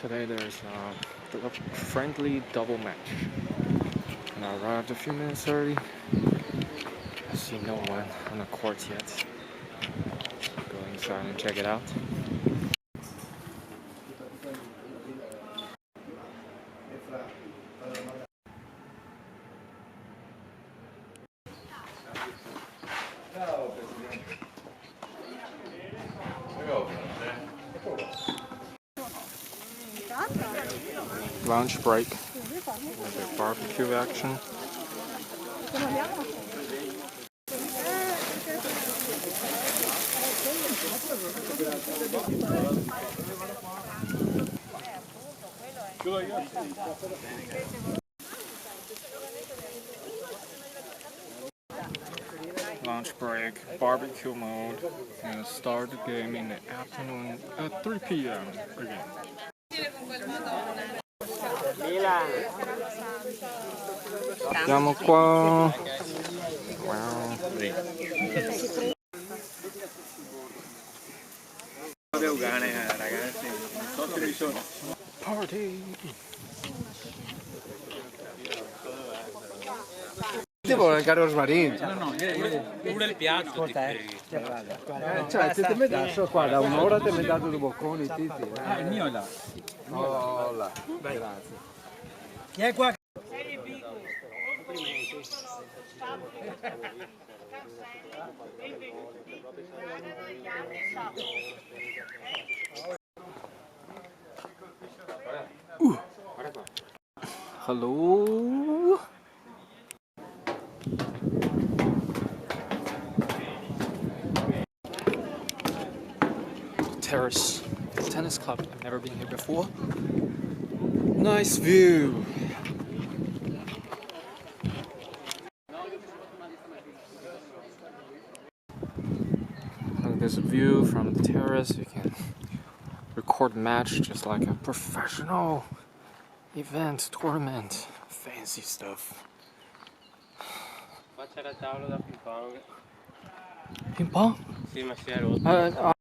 Today there's a friendly double match, and I arrived a few minutes early. I see no one on the court yet. Go inside and check it out. Lunch break. There's a barbecue action. Lunch break, barbecue mode, and start the game in the afternoon at 3 p.m. again. Siamo qua. Wow. Party. Devo arrancare Rosmarin. No, pure il piatto ti Cioè, ti mi dato qua da un'ora ti mi dato due bocconi, Titi. il mio è là. Oh, là. Grazie. Chi è qua? Hello. Terrace tennis club. I've never been here before. Nice view. Look, there's a view from the terrace. You can record match just like a professional event, tournament, fancy stuff. Qua c'è la tavola da ping pong. Ping pong? Sì, ma si è rotto.